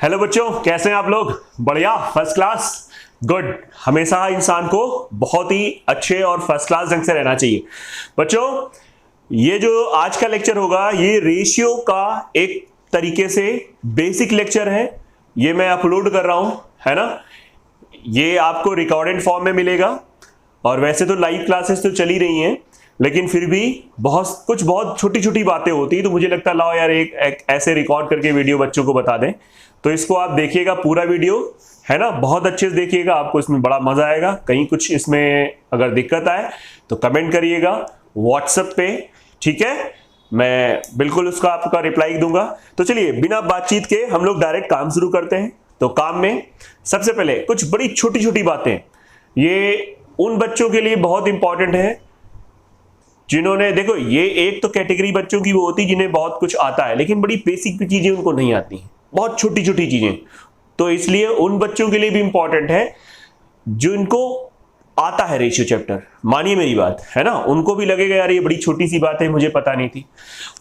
Hello बच्चों, कैसे हैं आप लोग? बढ़िया, फर्स्ट क्लास, गुड। हमेशा इंसान को बहुत ही अच्छे और फर्स्ट क्लास ढंग से रहना चाहिए। बच्चों, ये जो आज का लेक्चर होगा ये रेशियो का एक तरीके से बेसिक लेक्चर है। ये मैं अपलोड कर रहा हूं, है ना। ये आपको रिकॉर्डेड फॉर्म में मिलेगा और वैसे तो लाइव क्लासेस तो चली रही हैं, लेकिन फिर भी बहुत छोटी छोटी बातें होती है, तो मुझे लगता है लाओ यार एक ऐसे रिकॉर्ड करके वीडियो बच्चों को बता दें। तो इसको आप देखिएगा पूरा वीडियो, है ना, बहुत अच्छे से देखिएगा, आपको इसमें बड़ा मजा आएगा। कहीं कुछ इसमें अगर दिक्कत आए तो कमेंट करिएगा व्हाट्सएप पे, ठीक है, मैं बिल्कुल उसका आपका रिप्लाई दूंगा। तो चलिए बिना बातचीत के हम लोग डायरेक्ट काम शुरू करते हैं। तो काम में सबसे पहले कुछ बड़ी छोटी छोटी बातें, ये उन बच्चों के लिए बहुत इंपॉर्टेंट है जिन्होंने, देखो ये एक तो कैटेगरी बच्चों की वो होती है जिन्हें बहुत कुछ आता है लेकिन बड़ी बेसिक चीजें उनको नहीं आती हैं, बहुत छोटी छोटी चीजें। तो इसलिए उन बच्चों के लिए भी इंपॉर्टेंट है जिनको आता है रेशियो चैप्टर। मानिए मेरी बात, है ना, उनको भी लगेगा यार ये बड़ी छोटी सी बात है, मुझे पता नहीं थी।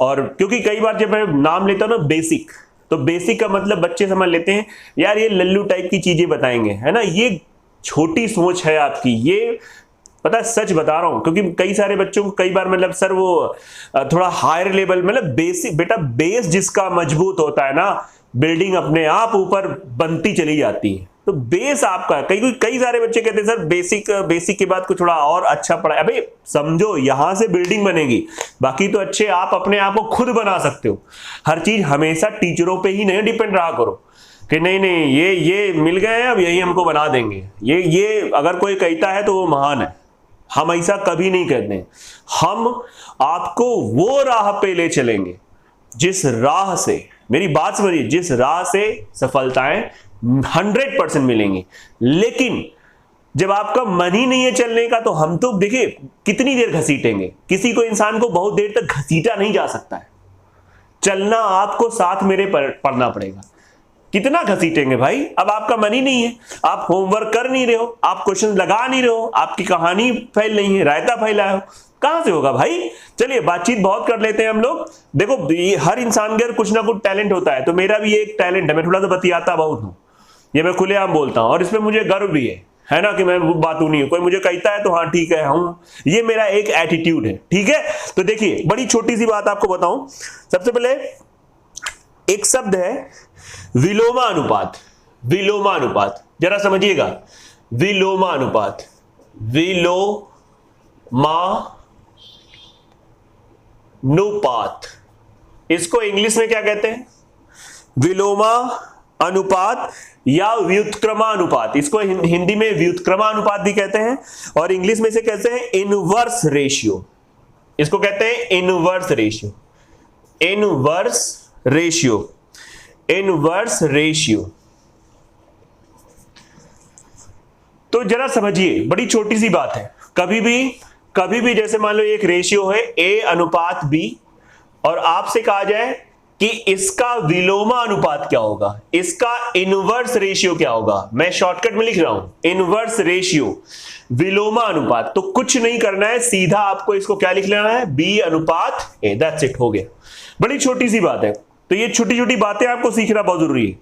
और क्योंकि कई बार जब मैं नाम लेता हूं ना बेसिक, तो बेसिक का मतलब बच्चे समझ लेते हैं यार ये लल्लू टाइप की चीजें बताएंगे, है ना। ये छोटी सोच है आपकी, ये पता है, सच बता रहा हूं, क्योंकि कई सारे बच्चों को कई बार मतलब सर वो थोड़ा हायर लेवल, मतलब बेसिक, बेटा बेस जिसका मजबूत होता है ना, बिल्डिंग अपने आप ऊपर बनती चली जाती है। तो बेस आपका, कई सारे बच्चे कहते हैं सर बेसिक के बाद कुछ थोड़ा और अच्छा पढ़ा। अबे समझो, यहां से बिल्डिंग बनेगी, बाकी तो अच्छे आप अपने आप को खुद बना सकते हो। हर चीज हमेशा टीचरों पे ही नहीं डिपेंड रहा करो कि नहीं ये मिल गए अब यही हमको बना देंगे। ये अगर कोई कहता है तो वो महान है, हम ऐसा कभी नहीं कहते हैं। हम आपको वो राह पे ले चलेंगे जिस राह से, मेरी बात समझिए, जिस राह से सफलताएं 100% मिलेंगी। लेकिन जब आपका मन ही नहीं है चलने का, तो हम तो देखिए कितनी देर घसीटेंगे। किसी को, इंसान को बहुत देर तक घसीटा नहीं जा सकता है, चलना आपको साथ मेरे पड़ना पड़ेगा। कितना घसीटेंगे भाई? अब आपका मन ही नहीं है, आप होमवर्क कर नहीं रहे हो, आप क्वेश्चन लगा नहीं रहे हो, आपकी कहानी फैल नहीं है, रायता फैला हो, कहां से होगा भाई? चलिए बातचीत बहुत कर लेते हैं हम लोग। देखो हर इंसान के कुछ ना कुछ टैलेंट होता है, तो मेरा भी एक टैलेंट है, मैं थोड़ा सा बतियाता बहुत हूं, ये मैं खुलेआम बोलता हूं और इसमें मुझे गर्व भी है ना, कि मैं बातू नहीं हूं। कोई मुझे कहता है तो हाँ ठीक है, हूं, ये मेरा एक एटीट्यूड है, ठीक है। तो देखिए बड़ी छोटी सी बात आपको बताऊं। सबसे पहले एक शब्द है विलोमानुपात। विलोमानुपात जरा समझिएगा, विलोमानुपात, विलोमानुपात, इसको इंग्लिश में क्या कहते हैं? विलोमा अनुपात या व्युत्क्रमानुपात। इसको हिंदी में व्युत्क्रमानुपात भी कहते हैं और इंग्लिश में से कहते हैं इनवर्स रेशियो। इसको कहते हैं inverse ratio, inverse ratio, inverse ratio. तो जरा समझिए, बड़ी छोटी सी बात है। कभी भी जैसे मान लो एक रेशियो है A अनुपात B, और आपसे कहा जाए कि इसका विलोमा अनुपात क्या होगा, इसका इनवर्स रेशियो क्या होगा। मैं शॉर्टकट में लिख रहा हूं, इनवर्स रेशियो, विलोमा अनुपात। तो कुछ नहीं करना है, सीधा आपको इसको क्या लिख लेना है, B अनुपात A, दैट्स इट, हो गया। बड़ी छोटी सी बात है। तो ये छोटी छोटी बातें आपको सीखना बहुत जरूरी है।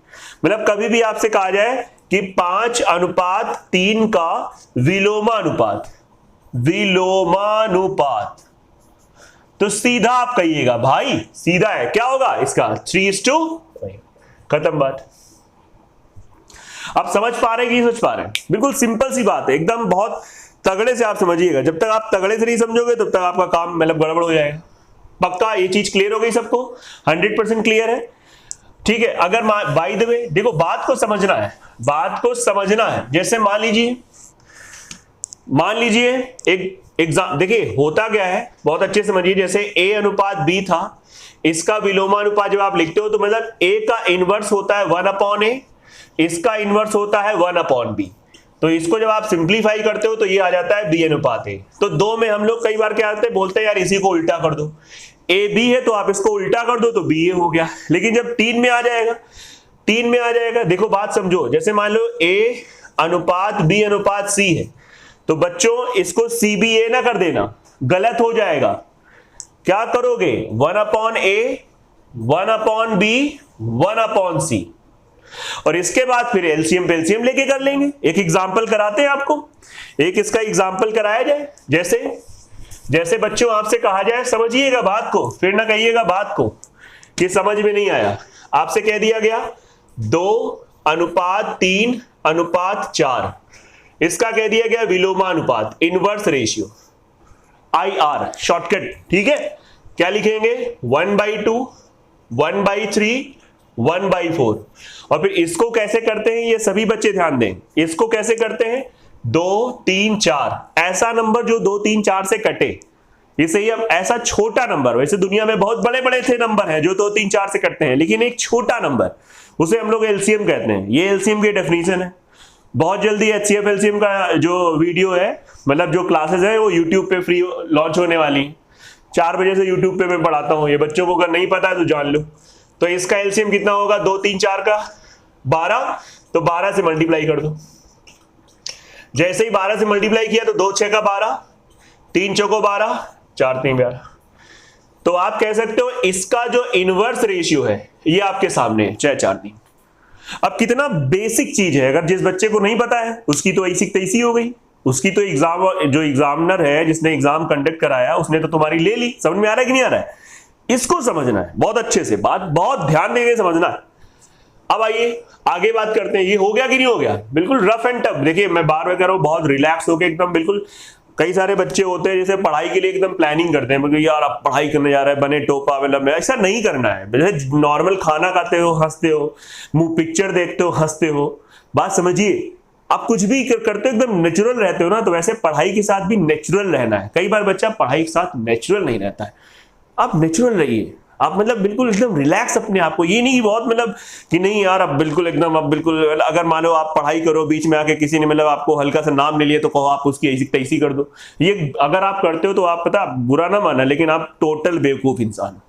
मतलब कभी भी आपसे कहा जाए कि 5:3 का विलोमानुपात, विलोमानुपात, तो सीधा आप कहिएगा भाई सीधा है, क्या होगा इसका 3:1, खत्म बात। आप समझ पा रहे हैं कि नहीं समझ पा रहे हैं? बिल्कुल सिंपल सी बात है, एकदम बहुत तगड़े से आप समझिएगा। जब तक आप तगड़े से नहीं समझोगे तब तक आपका काम मतलब गड़बड़ हो जाएगा। पक्का ये चीज क्लियर हो गई सबको? 100% क्लियर है, ठीक है। अगर बाय द वे देखो, बात को समझना है, बात को समझना है। जैसे मान लीजिए एक एग्जाम, देखिए होता क्या है, बहुत अच्छे से समझिए। जैसे A अनुपात B था, इसका विलोमानुपात जब आप लिखते हो तो मतलब A का इनवर्स होता है 1/A, इसका इनवर्स होता है 1/B। तो इसको जब आप सिंप्लीफाई करते हो तो ये आ जाता है B अनुपात A। तो 2 में हम लोग कई बार क्या करते हैं, बोलते हैं यार इसी को उल्टा कर दो, AB है तो आप इसको उल्टा कर दो तो BA हो गया। लेकिन जब 3 में आ जाएगा, 3 में आ जाएगा, देखो बात समझो। जैसे मान लो A अनुपात B अनुपात C है, तो बच्चों इसको CBA ना कर देना, गलत हो जाएगा। क्या करोगे, 1/A 1/B 1/C। और इसके बाद फिर एलसीएम पे एलसीएम लेके कर लेंगे। एक एग्जांपल कराते हैं आपको, एक इसका एग्जांपल कराया जाए। जैसे बच्चों आपसे कहा जाए, समझिएगा बात को, फिर ना कहिएगा बात को कि समझ में नहीं आया। आपसे कह दिया गया 2:3:4, इसका कह दिया गया विलोमानुपात, इनवर्स रेशियो, IR शॉर्टकट। ठीक है, क्या लिखेंगे 1/2, 1/3, 1/4। और फिर इसको कैसे करते हैं ये सभी बच्चे ध्यान दें। इसको कैसे करते हैं 2, 3, 4, ऐसा नंबर जो 2, 3, 4 से कटे, इसे ही अब ऐसा छोटा नंबर, वैसे दुनिया में बहुत बड़े बड़े थे नंबर हैं जो 2, 3, 4 से कटते हैं, लेकिन एक छोटा नंबर उसे हम लोग एलसीएम कहते हैं। ये एलसीएम की डेफिनेशन है। बहुत जल्दी HCF एलसीएम का जो वीडियो है, मतलब जो क्लासेस है, वो यूट्यूब पे फ्री लॉन्च होने वाली। 4 बजे से यूट्यूब पे मैं पढ़ाता हूँ, ये बच्चों को अगर नहीं पता है तो जान लो। तो इसका एलसीएम कितना होगा 2, 3, 4 का 12, तो 12 से मल्टीप्लाई कर दो। जैसे ही 12 से मल्टीप्लाई किया तो 2 6 का 12, 3 चौको 12, 4 3 12। तो आप कह सकते हो इसका जो इनवर्स रेशियो है ये आपके सामने है 6 4 3। अब कितना बेसिक चीज है, अगर जिस बच्चे को नहीं पता है उसकी तो ऐसी तैसी हो गई, उसकी तो एग्जाम, जो एग्जामिनर है जिसने एग्जाम कंडक्ट कराया उसने तो तुम्हारी ले ली। समझ में आ रहा है कि नहीं आ रहा है? इसको समझना है बहुत अच्छे से, बात बहुत ध्यान देके समझना है। अब आइए आगे बात करते हैं। ये हो गया कि नहीं हो गया? बिल्कुल रफ एंड टफ। देखिए मैं बार बार कह रहा हूं, बहुत रिलैक्स होकर एकदम बिल्कुल। कई सारे बच्चे होते हैं जैसे पढ़ाई के लिए एकदम प्लानिंग करते हैं, मतलब यार आप पढ़ाई करने जा रहे हैं, बने टोपा, मतलब ऐसा नहीं करना है। जैसे नॉर्मल खाना खाते हो हंसते हो, मुंह पिक्चर देखते हो हंसते हो, बात समझिए। आप कुछ भी करते हो एकदम नेचुरल रहते हो ना, तो वैसे पढ़ाई के साथ भी नेचुरल रहना है। कई बार बच्चा पढ़ाई के साथ नेचुरल नहीं रहता है। आप नेचुरल रहिए, आप मतलब बिल्कुल एकदम रिलैक्स अपने आप को। ये नहीं कि बहुत मतलब कि नहीं यार अब बिल्कुल एकदम, अब बिल्कुल अगर मान लो आप पढ़ाई करो, बीच में आके किसी ने मतलब आपको हल्का सा नाम ले लिया तो कहो आप उसकी ऐसी तैसी कर दो। ये अगर आप करते हो तो आप पता, बुरा ना माना, लेकिन आप टोटल बेवकूफ इंसान हो।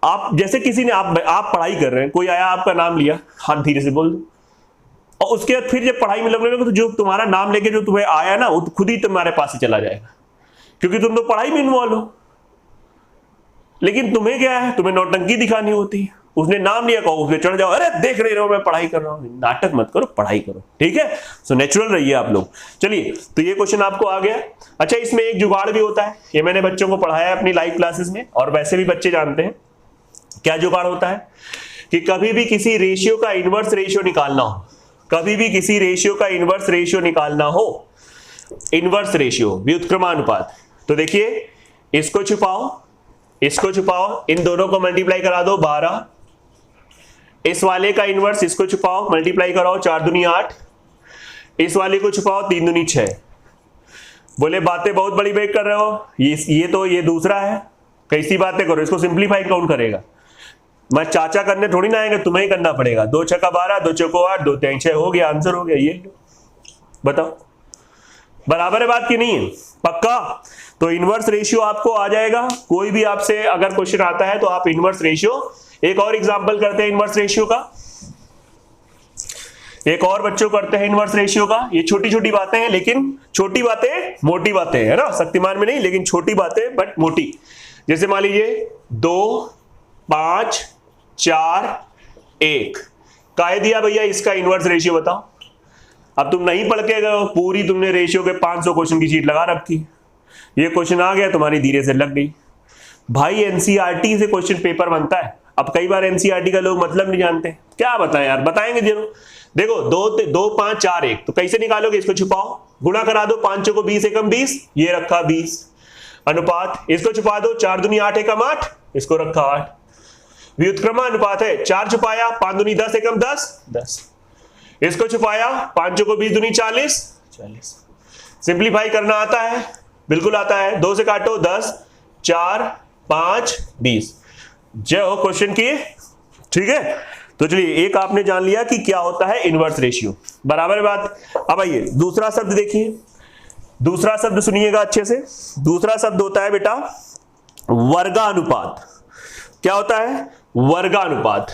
आप जैसे किसी ने आप पढ़ाई कर रहे हैं, कोई आया आपका नाम लिया, हाथ धीरे से बोल दो, और उसके बाद फिर जब पढ़ाई में लगने लगे तो जो तुम्हारा नाम लेके जो तुम्हें आया ना, वो खुद ही तुम्हारे पास ही चला जाएगा, क्योंकि तुम तो पढ़ाई में इन्वॉल्व हो। लेकिन तुम्हें क्या है, तुम्हें नौटंकी दिखानी होती है। उसने नाम लिया, कहो उसने चढ़ जाओ, अरे देख रहे हो मैं पढ़ाई कर रहा हूं। नाटक मत करो, पढ़ाई करो, ठीक है? सो नेचुरल रहिए आप लोग। चलिए, तो ये क्वेश्चन आपको आ गया। अच्छा, इसमें एक जुगाड़ भी होता है, ये मैंने बच्चों को पढ़ाया है अपनी लाइव क्लासेस में, और वैसे भी बच्चे जानते हैं। क्या जुगाड़ होता है कि कभी भी किसी रेशियो का इनवर्स रेशियो निकालना हो, कभी भी किसी रेशियो का इनवर्स रेशियो निकालना हो, इनवर्स रेशियो व्युत्क्रमानुपात, तो देखिए इसको छुपाओ, इसको छुपाओ, इन दोनों को मल्टीप्लाई करा दो 12, इस वाले का इनवर्स इसको छुपाओ, मल्टीप्लाई कराओ 4 दूनी 8, इस वाले को छुपाओ 3 दूनी 6। बोले बातें बहुत बड़ी बेक कर रहे हो, ये दूसरा है, कैसी बातें करो, इसको सिंप्लीफाई कौन करेगा? मैं चाचा करने थोड़ी ना आएंगे, तुम्हें ही करना पड़ेगा। 2 6 12, 2 चौको 8, 2 3 6, हो गया, आंसर हो गया। ये बताओ बराबर है बात की नहीं है? पक्का? तो इनवर्स रेशियो आपको आ जाएगा। कोई भी आपसे अगर क्वेश्चन आता है तो आप इनवर्स रेशियो, एक और एग्जांपल करते हैं इनवर्स रेशियो का, एक और बच्चों करते हैं इनवर्स रेशियो का। ये छोटी छोटी बातें हैं, लेकिन छोटी बातें मोटी बातें है ना, शक्तिमान में नहीं, लेकिन छोटी बातें बट मोटी। जैसे मान लीजिए 2 5 4 1 काहे दिया भैया, इसका इनवर्स रेशियो बताओ। अब तुम नहीं पढ़ के गए, पूरी तुमने रेशियो के 500 क्वेश्चन की शीट लगा रखी, ये क्वेश्चन आ गया तुम्हारी धीरे से लग गई। भाई एनसीईआरटी से क्वेश्चन पेपर बनता है। अब कई बार एनसीईआरटी का लोग मतलब नहीं जानते, क्या बताएं यार, बताएंगे जरूर। देखो 2 5 4 1, तो कैसे निकालोगे? इसको छुपाओ, गुणा करा दो, 5 को 20 एकम 20, ये रखा 20, अनुपात इसको छुपा दो, 4 दूनी 8 एकम 8, इसको रखा 8। व्युत्क्रमानुपात है, 4 छुपाया, 5 दूनी 10 एकम 10 10, इसको छुपाया, 5 को 20 दूनी 40 40। सिंप्लीफाई करना आता है? बिल्कुल आता है। 2 से काटो 10, 4 5 20। जय हो क्वेश्चन की, ठीक है? तो चलिए, एक आपने जान लिया कि क्या होता है इनवर्स रेशियो, बराबर है बात। अब आइए दूसरा शब्द देखिए, दूसरा शब्द सुनिएगा अच्छे से। दूसरा शब्द होता है बेटा वर्गानुपात। क्या होता है? वर्गानुपात,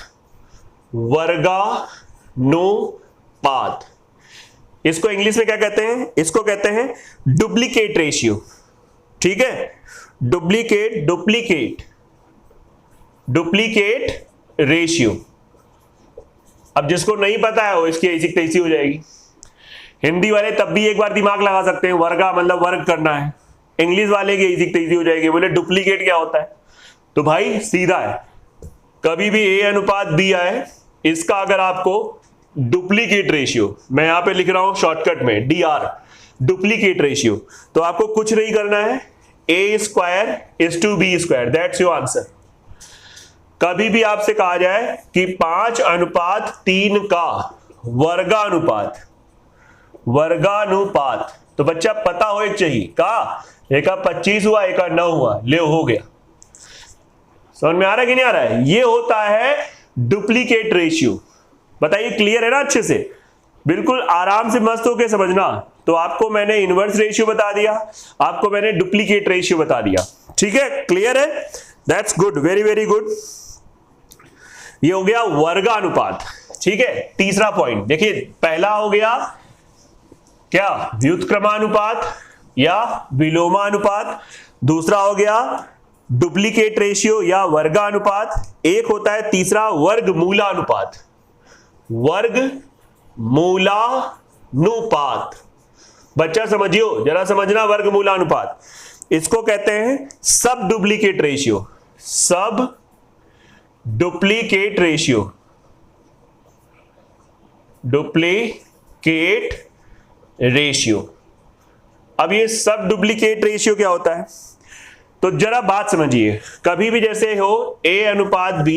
वर्गानुपात। इसको इंग्लिश में क्या कहते हैं? इसको कहते हैं डुप्लीकेट रेशियो, ठीक है? Duplicate ratio. अब जिसको नहीं पता है वो इसकी ऐसी तैसी हो जाएगी। हिंदी वाले तब भी एक बार दिमाग लगा सकते हैं, वर्गा मतलब वर्ग करना है। इंग्लिश वाले की ऐसी तैसी हो जाएगी, बोले डुप्लीकेट क्या होता है। तो भाई सीधा है, कभी भी ए अनुपात बी आए, इसका अगर आपको डुप्लीकेट रेशियो, मैं यहां पे लिख रहा हूं शॉर्टकट में DR, डुप्लीकेट रेशियो, तो आपको कुछ नहीं करना है, A square is to B square, that's your answer. कभी भी आपसे कहा जाए कि 5:3 का वर्गानुपात, तो बच्चा पता हो एक चाहिए, का एक का 25 हुआ, एक का 9 हुआ, ले हो गया। समझ में आ रहा है कि नहीं आ रहा है? ये होता है डुप्लीकेट रेशियो। बताइए क्लियर है ना अच्छे से? बिल्कुल आराम से मस्त होके समझना। तो आपको मैंने इनवर्स रेशियो बता दिया, आपको मैंने डुप्लीकेट रेशियो बता दिया, ठीक है, क्लियर है? That's good, very very good. ये हो गया वर्गानुपात, ठीक है। तीसरा पॉइंट देखिए, पहला हो गया क्या, व्युत्क्रमानुपात या विलोमानुपात, दूसरा हो गया डुप्लीकेट रेशियो या वर्गानुपात, एक होता है तीसरा वर्गमूलानुपात। वर्गमूलानुपात, बच्चा समझियो, जरा समझना, वर्गमूलानुपात इसको कहते हैं सब डुप्लीकेट रेशियो, सब डुप्लीकेट रेशियो, डुप्लीकेट रेशियो। अब ये सब डुप्लीकेट रेशियो क्या होता है, तो जरा बात समझिए, कभी भी जैसे हो A अनुपात B,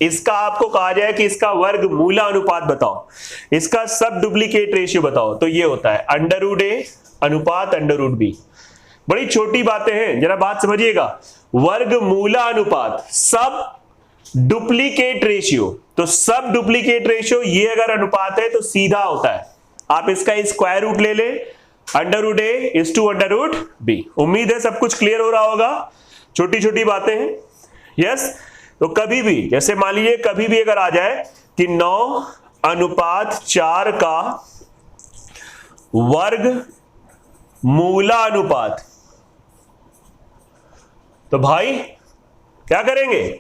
इसका आपको कहा जाए कि इसका वर्गमूला अनुपात बताओ, इसका सब डुप्लीकेट रेशियो बताओ, तो ये होता है √A अनुपात √B। बड़ी छोटी बातें हैं, जरा बात समझिएगा। वर्गमूला अनुपात सब डुप्लीकेट रेशियो, तो सब डुप्लीकेट रेशियो ये अगर अनुपात है तो सीधा होता है, आप इसका स्क्वायर रूट ले ले, √A इज टू √B। उम्मीद है सब कुछ क्लियर हो रहा होगा, छोटी छोटी बातें हैं, यस। तो कभी भी जैसे मान लीजिए कभी भी अगर आ जाए कि 9:4 का वर्गमूला अनुपात, तो भाई क्या करेंगे,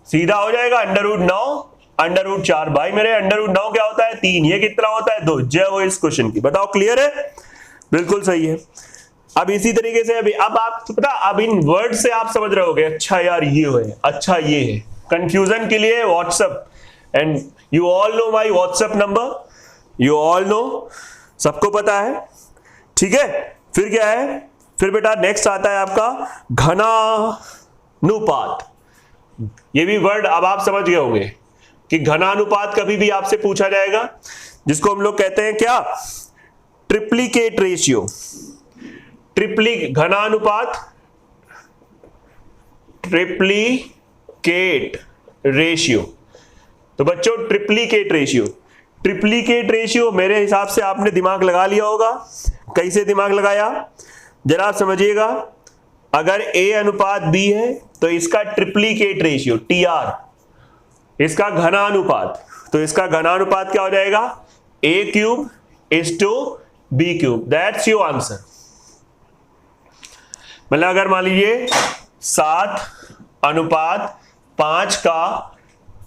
सीधा हो जाएगा √9 √4। भाई मेरे √9 क्या होता है 3, ये कितना होता है 2। जय हो इस क्वेश्चन की, बताओ क्लियर है? बिल्कुल सही है। अब इसी तरीके से अब आप पता, अब इन वर्ड से आप समझ रहे होगे, अच्छा यार ये है, अच्छा ये है। कंफ्यूजन के लिए WhatsApp, and you all know my WhatsApp number, you all know, सबको पता है, ठीक है। फिर क्या है, फिर बेटा नेक्स्ट आता है आपका घनानुपात। ये भी वर्ड अब आप समझ गए होंगे कि घनानुपात कभी भी आपसे पूछा जाएगा, जिसको हम लोग कहते हैं क्या, ट्रिप्लीकेट रेशियो। घनानुपात ट्रिप्लीकेट रेशियो। तो बच्चों ट्रिप्लीकेट रेशियो मेरे हिसाब से आपने दिमाग लगा लिया होगा। कैसे दिमाग लगाया, जरा आप समझिएगा। अगर A अनुपात B है तो इसका ट्रिप्लीकेट रेशियो TR, इसका घनानुपात, तो इसका घनानुपात क्या हो जाएगा, A³ is to B³। That's your answer. मतलब अगर मान लीजिए 7:5 का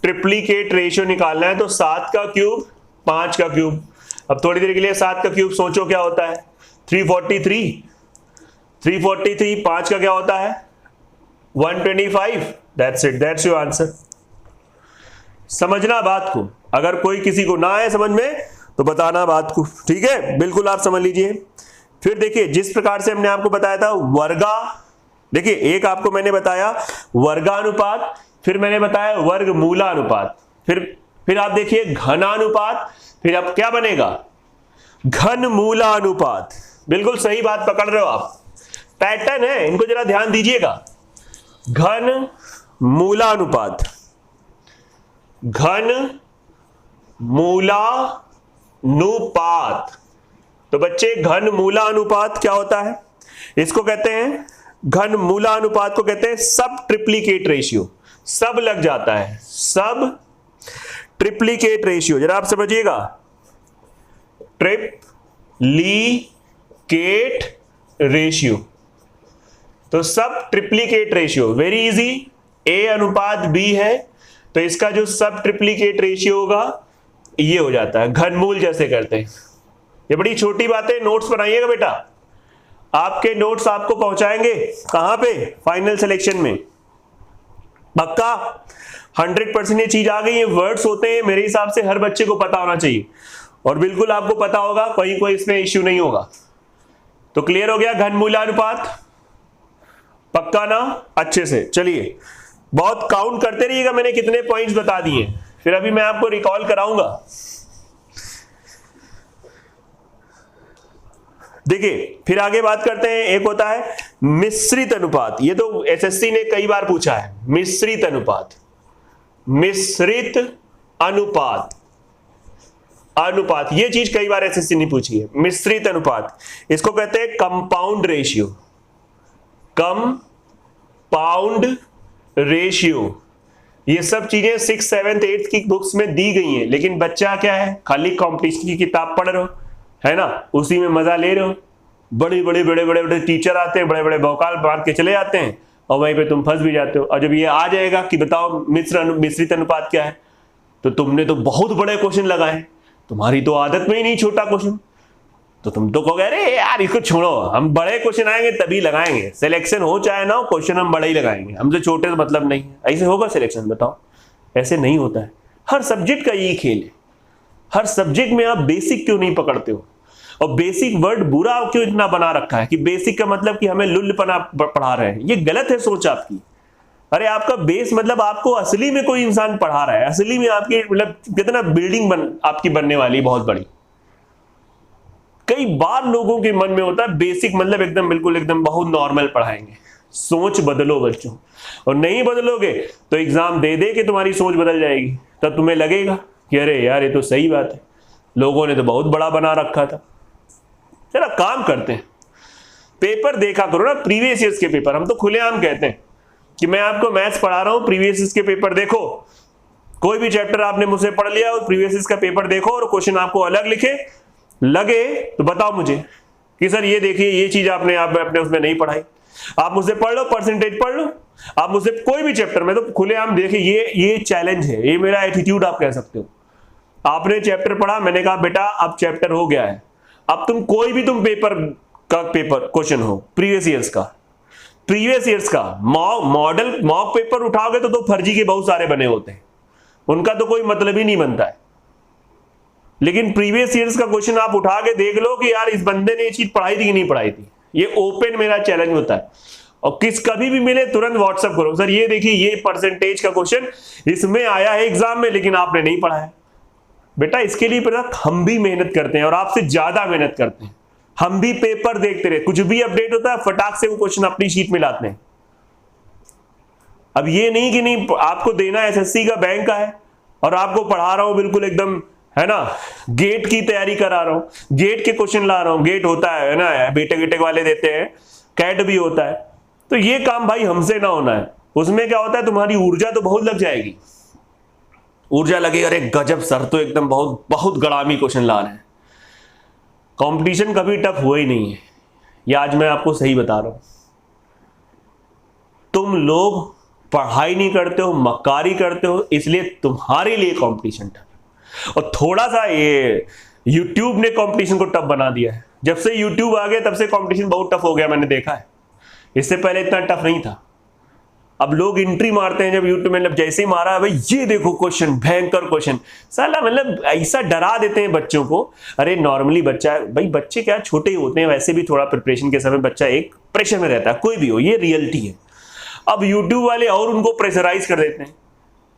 ट्रिप्लीकेट रेशियो निकालना है तो 7 का क्यूब 5 का क्यूब। अब थोड़ी देर के लिए 7 का क्यूब सोचो क्या होता है, 343। 5 का क्या होता है 125। That's it, that's your answer. समझना बात को, अगर कोई किसी को ना आए समझ में तो बताना बात को, ठीक है, बिल्कुल आप समझ लीजिए। फिर देखिए जिस प्रकार से हमने आपको बताया था देखिए एक आपको मैंने बताया वर्गानुपात, फिर मैंने बताया वर्गमूलानुपात, फिर आप देखिए घनानुपात, फिर अब क्या बनेगा घनमूलानुपात। बिल्कुल सही बात पकड़ रहे हो आप, पैटर्न है, इनको जरा ध्यान दीजिएगा। घनमूलानुपात, घनमूलानुपात। तो बच्चे घनमूलानुपात क्या होता है, इसको कहते हैं, घनमूलानुपात को कहते हैं सब ट्रिप्लीकेट रेशियो। सब लग जाता है, सब ट्रिप्लीकेट रेशियो, जरा आप समझिएगा। ट्रिप्लीकेट रेशियो, तो सब triplicate ratio very easy. A अनुपात B है तो इसका जो सब ट्रिप्लीकेट रेशियो होगा ये हो जाता है, घनमूल जैसे करते हैं। ये बड़ी छोटी बात है, नोट्स बनाइएगा बेटा, आपके नोट्स आपको पहुंचाएंगे कहां पे, फाइनल सिलेक्शन में। पक्का 100% ये चीज आ गई है। वर्ड्स होते हैं मेरे हिसाब से हर बच्चे को पता होना चाहिए, और बिल्कुल आपको पता होगा, कोई इसमें इश्यू नहीं होगा। तो क्लियर हो गया घनमूलानुपात, पक्का ना, अच्छे से। चलिए बहुत काउंट करते रहिएगा, मैंने कितने पॉइंट्स बता दिए, फिर अभी मैं आपको रिकॉल कराऊंगा। देखिए फिर आगे बात करते हैं, एक होता है मिश्रित अनुपात। ये तो एसएससी ने कई बार पूछा है, मिश्रित अनुपात। मिश्रित अनुपात, अनुपात ये चीज कई बार एसएससी ने पूछी है। मिश्रित अनुपात, इसको कहते हैं कंपाउंड रेशियो। कंपाउंड रेशियो, ये सब चीजें 6th 7th 8th की बुक्स में दी गई हैं, लेकिन बच्चा क्या है, खाली कॉम्पिटिशन की किताब पढ़ रहे हो, है ना, उसी में मजा ले रहे हो। बड़े बड़े टीचर आते हैं, बड़े बड़े भौकाल मार के चले जाते हैं, और वहीं पे तुम फंस भी जाते हो। और जब ये आ जाएगा कि बताओ मिश्रित अनुपात क्या है, तो तुमने तो बहुत बड़े क्वेश्चन लगाए, तुम्हारी तो आदत में ही नहीं छोटा क्वेश्चन, तो तुम तो कहोगे अरे यार इसको छोड़ो, हम बड़े क्वेश्चन आएंगे तभी लगाएंगे, सिलेक्शन हो चाहे ना हो, क्वेश्चन हम बड़े ही लगाएंगे, हमसे छोटे से मतलब नहीं है। ऐसे होगा सिलेक्शन? बताओ, ऐसे नहीं होता है। हर सब्जेक्ट का यही खेल है। हर सब्जेक्ट में आप बेसिक क्यों नहीं पकड़ते हो? और बेसिक वर्ड बुरा क्यों इतना बना रखा है कि बेसिक का मतलब कि हमें लुल्लपना पढ़ा रहे हैं? ये गलत है सोच आपकी। अरे आपका बेस मतलब आपको असली में कोई इंसान पढ़ा रहा है, असली में आपकी मतलब कितना बिल्डिंग आपकी बनने वाली बहुत बड़ी। कई बार लोगों के मन में होता है बेसिक मतलब एकदम बिल्कुल एकदम बहुत नॉर्मल पढ़ाएंगे। सोच बदलो बच्चों, और नहीं बदलोगे तो एग्जाम दे दे के तुम्हारी सोच बदल जाएगी, तब तुम्हें लगेगा कि अरे यार ये तो सही बात है, लोगों ने तो बहुत बड़ा बना रखा था। चलो काम करते हैं, पेपर देखा करो ना, प्रीवियस ईयर्स के पेपर। हम तो खुलेआम कहते हैं कि मैं आपको मैथ्स पढ़ा रहा हूं, प्रीवियस ईयर्स के पेपर देखो। कोई भी चैप्टर आपने मुझसे पढ़ लिया और प्रीवियस ईयर्स का पेपर देखो, और क्वेश्चन आपको अलग लिखे लगे तो बताओ मुझे कि सर ये देखिए ये चीज आपने उसमें नहीं पढ़ाई। आप मुझसे पढ़ लो, परसेंटेज पढ़ लो, आप मुझसे कोई भी चैप्टर में, तो खुलेआम देखिए, ये चैलेंज है, ये मेरा एटीट्यूड आप कह सकते हो। आपने चैप्टर पढ़ा, मैंने कहा बेटा अब चैप्टर हो गया है, अब तुम कोई भी पेपर क्वेश्चन हो प्रीवियस ईयर्स का मॉक पेपर उठाओगे तो फर्जी के बहुत सारे बने होते हैं, उनका तो कोई मतलब ही नहीं बनता है। लेकिन प्रीवियस ईयर्स का क्वेश्चन आप उठा के देख लो कि यार इस बंदे ने ये चीज पढ़ाई थी कि नहीं पढ़ाई थी। ये ओपन मेरा चैलेंज होता है, और कभी भी मिले तुरंत व्हाट्सएप करो, सर ये देखिए ये परसेंटेज का क्वेश्चन इसमें आया है एग्जाम में, लेकिन आपने नहीं पढ़ा है। बेटा इसके लिए पता हम भी मेहनत करते हैं और आपसे ज्यादा मेहनत करते हैं। हम भी पेपर देखते रहे, कुछ भी अपडेट होता है फटाक से वो क्वेश्चन अपनी शीट में लाते हैं। अब ये नहीं कि नहीं आपको देना एसएससी का बैंक का है और आपको पढ़ा रहा हूं बिल्कुल एकदम, है ना, गेट की तैयारी करा रहा हूं, गेट के क्वेश्चन ला रहा हूं, गेट होता है ना, बीटेक वाले देते हैं, कैट भी होता है। तो ये काम भाई हमसे ना होना है। उसमें क्या होता है, तुम्हारी ऊर्जा तो बहुत लग जाएगी, ऊर्जा लगे, अरे गजब सर तो एकदम बहुत बहुत गड़ामी क्वेश्चन ला रहे हैं। कंपटीशन कभी टफ हुआ ही नहीं है, ये आज मैं आपको सही बता रहा हूं। तुम लोग पढ़ाई नहीं करते हो, मक्कारी करते हो, इसलिए तुम्हारे लिए कंपटीशन टफ है। और थोड़ा सा ये YouTube ने कंपटीशन को टफ बना दिया है। जब से YouTube आ गया तब से कंपटीशन बहुत टफ हो गया, मैंने देखा है। इससे पहले इतना टफ नहीं था। अब लोग एंट्री मारते हैं जब YouTube में, मतलब जैसे ही मारा भाई ये देखो क्वेश्चन, भयंकर क्वेश्चन, साला मतलब ऐसा डरा देते हैं बच्चों को। अरे नॉर्मली बच्चा, भाई बच्चे क्या छोटे ही होते हैं, वैसे भी थोड़ा प्रिपरेशन के समय बच्चा एक प्रेशर में रहता है, कोई भी हो, ये रियलिटी है। अब YouTube वाले और उनको प्रेशराइज कर देते हैं।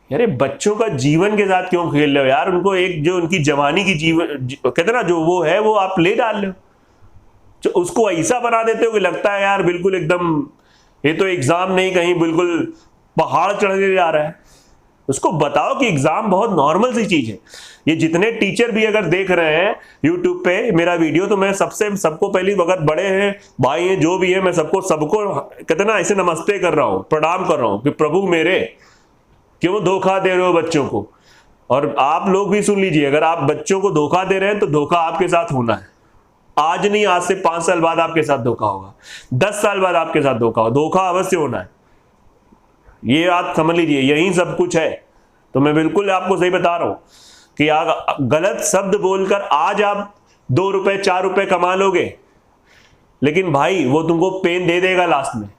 यार बच्चों का जीवन के साथ क्यों खेल रहे हो यार? उनको एक जो उनकी जवानी की जीवन कहते ना जो वो है वो आप ले डाल रहे हो, जो उसको ऐसा बना देते हो कि लगता है यार बिल्कुल एकदम ये तो एग्जाम नहीं, कहीं बिल्कुल पहाड़ चढ़ने जा रहा है। उसको बताओ कि एग्जाम बहुत नॉर्मल सी चीज है। ये जितने टीचर भी अगर देख रहे हैं यूट्यूब पे मेरा वीडियो, तो मैं सबको पहले, अगर बड़े हैं भाई हैं जो भी है, मैं सबको कहते ना ऐसे नमस्ते कर रहा हूँ, प्रणाम कर रहा हूँ कि प्रभु मेरे क्यों धोखा दे रहे हो बच्चों को। और आप लोग भी सुन लीजिए, अगर आप बच्चों को धोखा दे रहे हैं तो धोखा आपके साथ होना है। आज नहीं, आज से 5 साल बाद आपके साथ धोखा होगा, 10 साल बाद आपके साथ धोखा होगा, धोखा अवश्य होना है। ये आप समझ लीजिए, यही सब कुछ है। तो मैं बिल्कुल आपको सही बता रहा हूं कि गलत शब्द बोलकर आज आप 2 रुपए 4 रुपए कमा लोगे, लेकिन भाई वो तुमको पेन दे देगा लास्ट में।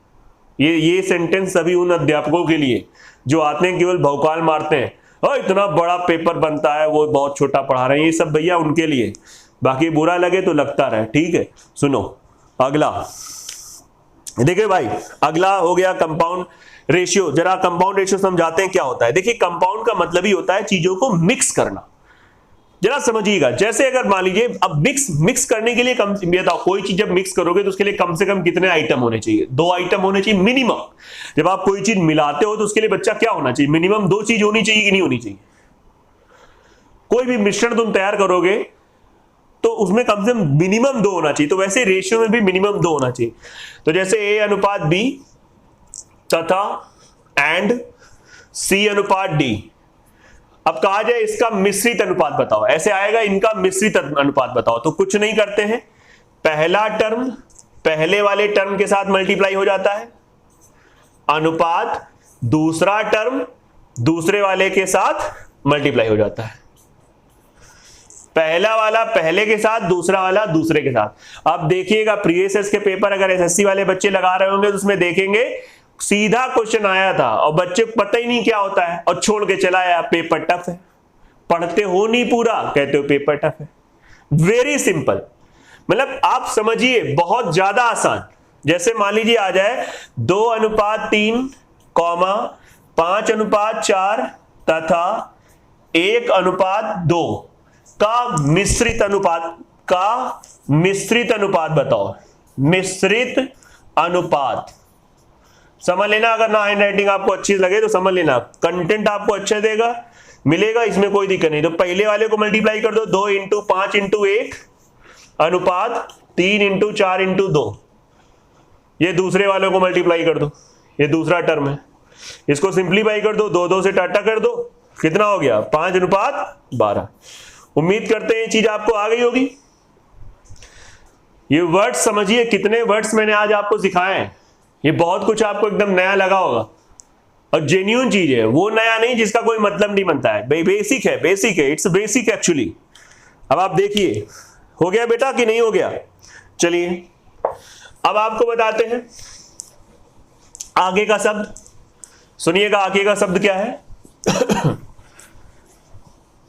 ये सेंटेंस सभी उन अध्यापकों के लिए जो आते हैं केवल भौकाल मारते हैं, और इतना बड़ा पेपर बनता है, वो बहुत छोटा पढ़ा रहे हैं, ये सब भैया उनके लिए। बाकी बुरा लगे तो लगता रहे, ठीक है। सुनो अगला, देखिए भाई अगला हो गया कंपाउंड रेशियो। जरा कंपाउंड रेशियो समझाते हैं क्या होता है। देखिए कंपाउंड का मतलब ही होता है चीजों को मिक्स करना। जरा समझिएगा, जैसे अगर मान लीजिए अब मिक्स करने के लिए बताओ, कोई चीज जब मिक्स करोगे तो उसके लिए कम से कम कितने आइटम होने चाहिए? 2 आइटम होने चाहिए मिनिमम। जब आप कोई चीज मिलाते हो तो उसके लिए बच्चा क्या होना चाहिए? मिनिमम 2 चीज होनी चाहिए कि नहीं होनी चाहिए? कोई भी मिश्रण तुम तैयार करोगे तो उसमें कम से कम मिनिमम 2 होना चाहिए। तो वैसे रेशियो में भी मिनिमम 2 होना चाहिए। तो जैसे A अनुपात B तथा एंड C अनुपात D। अब कहा जाए इसका मिश्रित अनुपात बताओ, ऐसे आएगा इनका मिश्रित अनुपात बताओ। तो कुछ नहीं करते हैं, पहला टर्म पहले वाले टर्म के साथ मल्टीप्लाई हो जाता है, अनुपात दूसरा टर्म दूसरे वाले के साथ मल्टीप्लाई हो जाता है। पहला वाला पहले के साथ, दूसरा वाला दूसरे के साथ। अब देखिएगा प्रीवियस के पेपर अगर एसएससी वाले बच्चे लगा रहे होंगे तो उसमें देखेंगे सीधा क्वेश्चन आया था और बच्चे को पता ही नहीं क्या होता है और छोड़ के चला आया, पेपर टफ है। पढ़ते हो नहीं पूरा, कहते हो पेपर टफ है। वेरी सिंपल, मतलब आप समझिए बहुत ज्यादा आसान। जैसे मान लीजिए आ जाए 2 अनुपात 3, 5 अनुपात 4 तथा 1 अनुपात 2 का मिश्रित अनुपात बताओ। मिश्रित अनुपात समझ लेना, अगर ना हैंड राइटिंग आपको अच्छी लगे तो समझ लेना, कंटेंट आपको अच्छा देगा मिलेगा, इसमें कोई दिक्कत नहीं। तो पहले वाले को मल्टीप्लाई कर दो, 2 इंटू 5 इंटू 1 अनुपात 3 इंटू 4 इंटू 2। ये दूसरे वाले को मल्टीप्लाई कर दो, ये दूसरा टर्म है, इसको सिंप्लीफाई कर दो, 2 से टाटा कर दो, कितना हो गया? 5 अनुपात 12। उम्मीद करते हैं ये चीज आपको आ गई होगी। ये वर्ड्स समझिए, कितने वर्ड्स मैंने आज आपको सिखाए हैं। ये बहुत कुछ आपको एकदम नया लगा होगा और जेन्युइन चीज है, वो नया नहीं जिसका कोई मतलब नहीं बनता है। बेसिक है, इट्स बेसिक एक्चुअली। अब आप देखिए हो गया बेटा कि नहीं हो गया? चलिए अब आपको बताते हैं आगे का शब्द। सुनिएगा आगे का शब्द क्या है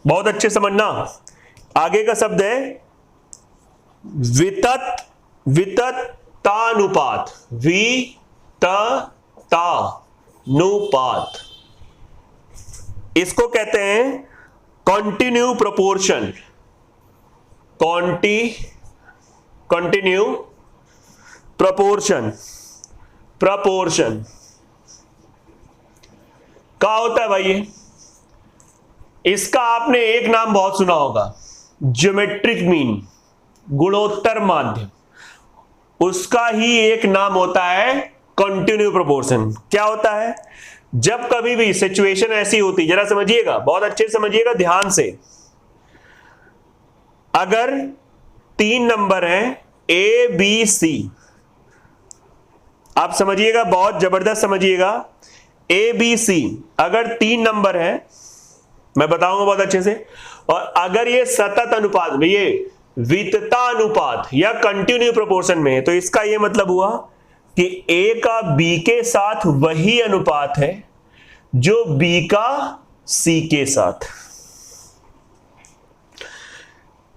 बहुत अच्छे समझना। आगे का शब्द है विततानुपात। विततानुपात, इसको कहते हैं कॉन्टिन्यू प्रोपोर्शन। कॉन्टिन्यू प्रोपोर्शन क्या होता है भाई? ये इसका आपने एक नाम बहुत सुना होगा, ज्योमेट्रिक मीन, गुणोत्तर माध्य। उसका ही एक नाम होता है कॉन्टिन्यू प्रोपोर्शन। क्या होता है? जब कभी भी सिचुएशन ऐसी होती, जरा समझिएगा, बहुत अच्छे से समझिएगा ध्यान से। अगर 3 नंबर हैं ए बी सी, आप समझिएगा बहुत जबरदस्त समझिएगा। ए बी सी अगर 3 नंबर है, मैं बताऊंगा बहुत अच्छे से, और अगर ये सतत अनुपात में, ये वितता अनुपात या कंटिन्यू प्रोपोर्शन में है, तो इसका ये मतलब हुआ कि ए का बी के साथ वही अनुपात है जो बी का सी के साथ।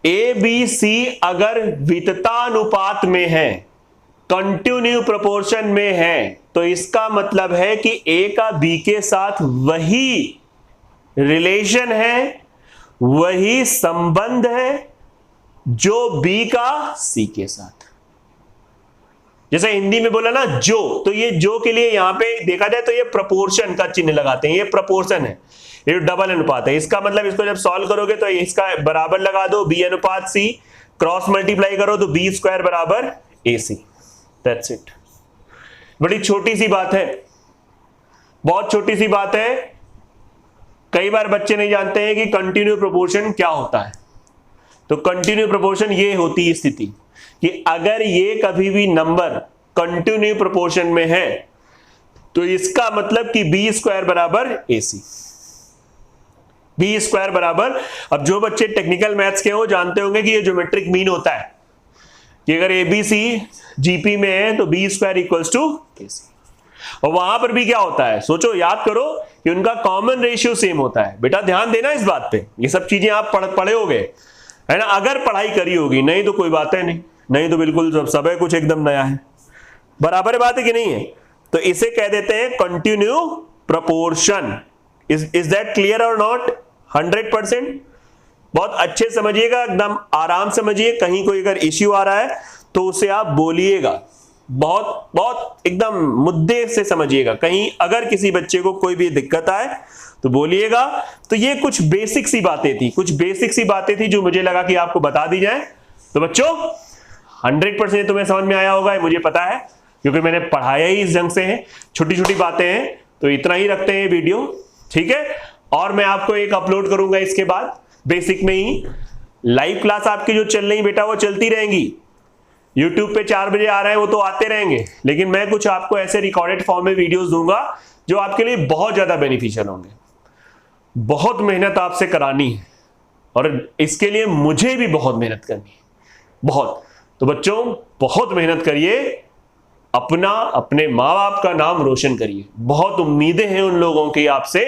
ए बी सी अगर वितता अनुपात में है, कंटिन्यू प्रोपोर्शन में है, तो इसका मतलब है कि ए का बी के साथ वही रिलेशन है, वही संबंध है जो बी का सी के साथ। जैसे हिंदी में बोला ना जो, तो ये जो के लिए यहां पे देखा जाए तो ये प्रोपोर्शन का चिन्ह लगाते हैं। ये प्रोपोर्शन है, ये डबल अनुपात है। इसका मतलब इसको जब सॉल्व करोगे तो इसका बराबर लगा दो बी अनुपात सी, क्रॉस मल्टीप्लाई करो तो बी स्क्वायर बराबर ए सी। That's it. बड़ी छोटी सी बात है, बहुत छोटी सी बात है। कई बार बच्चे नहीं जानते हैं कि कंटिन्यू प्रोपोर्शन क्या होता है। तो कंटिन्यू प्रोपोर्शन ये होती है स्थिति कि अगर ये कभी भी नंबर कंटिन्यू प्रोपोर्शन में है तो इसका मतलब कि बी स्क्वायर बराबर ए सी। बी स्क्वायर बराबर, अब जो बच्चे टेक्निकल मैथ्स के हो जानते होंगे कि ये ज्योमेट्रिक मीन होता है कि अगर एबीसी जीपी में है तो B square equals to AC. और वहां पर भी क्या होता है, सोचो, याद करो कि उनका कॉमन रेशियो सेम होता है। बेटा ध्यान देना इस बात पे, ये सब चीजें आप पढ़े होगे, है ना, अगर पढ़ाई करी होगी, नहीं तो कोई बात है नहीं तो बिल्कुल सब है कुछ एकदम नया है। बराबर बात है कि नहीं है? तो इसे कह देते हैं continue proportion. Is that clear और नॉट? 100%। बहुत अच्छे समझिएगा, एकदम आराम समझिए, कहीं कोई अगर इश्यू आ रहा है तो उसे आप बोलिएगा, बहुत बहुत एकदम मुद्दे से समझिएगा। कहीं अगर किसी बच्चे को कोई भी दिक्कत आए तो बोलिएगा। तो ये कुछ बेसिक सी बातें थी जो मुझे लगा कि आपको बता दी जाए। तो बच्चों 100% तुम्हें समझ में आया होगा, मुझे पता है, क्योंकि मैंने पढ़ाया ही इस ढंग से है। छोटी छोटी बातें हैं तो इतना ही रखते हैं वीडियो, ठीक है। और मैं आपको एक अपलोड करूंगा इसके बाद, बेसिक में ही। लाइव क्लास आपकी जो चल रही बेटा वो चलती रहेंगी, YouTube पे 4 बजे आ रहे हैं वो तो आते रहेंगे, लेकिन मैं कुछ आपको ऐसे रिकॉर्डेड फॉर्म में वीडियोस दूंगा जो आपके लिए बहुत ज्यादा बेनिफिशियल होंगे। बहुत मेहनत आपसे करानी है और इसके लिए मुझे भी बहुत मेहनत करनी है, बहुत। तो बच्चों बहुत मेहनत करिए, अपने माँ बाप का नाम रोशन करिए। बहुत उम्मीदें हैं उन लोगों की आपसे,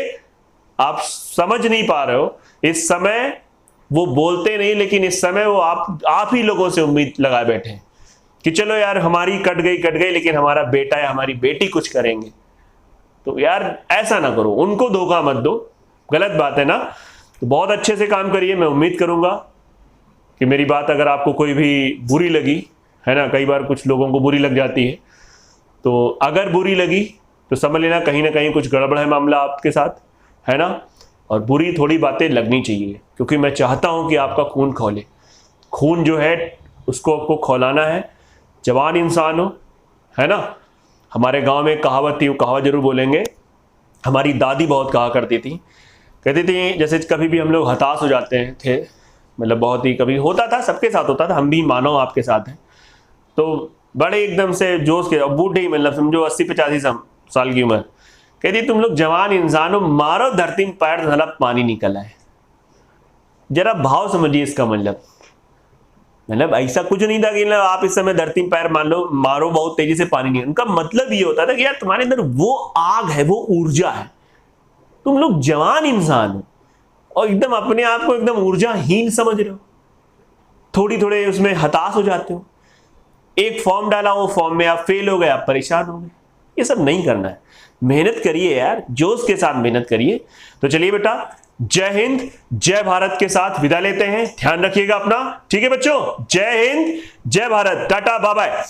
आप समझ नहीं पा रहे हो। इस समय वो बोलते नहीं, लेकिन इस समय वो आप ही लोगों से उम्मीद लगाए बैठे हैं कि चलो यार हमारी कट गई, लेकिन हमारा बेटा या हमारी बेटी कुछ करेंगे। तो यार ऐसा ना करो, उनको धोखा मत दो, गलत बात है ना। तो बहुत अच्छे से काम करिए। मैं उम्मीद करूंगा कि मेरी बात अगर आपको कोई भी बुरी लगी, है ना, कई बार कुछ लोगों को बुरी लग जाती है, तो अगर बुरी लगी तो समझ लेना कहीं ना कहीं कुछ गड़बड़ है मामला आपके साथ, है ना। और बुरी थोड़ी बातें लगनी चाहिए, क्योंकि मैं चाहता हूं कि आपका खून खौले। खून जो है उसको आपको खौलाना है, जवान इंसान हो, है ना। हमारे गांव में कहावत थी, वो कहावत जरूर बोलेंगे, हमारी दादी बहुत कहा करती थी, कहती थी जैसे कभी भी हम लोग हताश हो जाते थे, मतलब बहुत ही कभी होता था, सबके साथ होता था, हम भी मानो आपके साथ हैं, तो बड़े एकदम से जोश के बूढ़े ही, मतलब समझो 80-85 साल की उम्र, कहती तुम लोग जवान इंसान हो, मारो धरती में पैर धला पानी निकल आए। जरा भाव समझिए इसका मतलब ऐसा कुछ नहीं था कि आप इस समय धरती में पैर मान लो, मारो बहुत तेजी से पानी नहीं। उनका मतलब ये होता था कि यार तुम्हारे अंदर वो आग है, वो ऊर्जा है, तुम लोग जवान इंसान हो और एकदम अपने आप को एकदम ऊर्जाहीन समझ रहे हो, थोड़े उसमें हताश हो जाते हो। एक फॉर्म डाला, वो फॉर्म में आप फेल हो गए, आप परेशान हो गए। ये सब नहीं करना है, मेहनत करिए यार, जोश के साथ मेहनत करिए। तो चलिए बेटा, जय हिंद जय भारत के साथ विदा लेते हैं। ध्यान रखिएगा अपना, ठीक है बच्चों। जय हिंद जय भारत, टाटा बाय बाय।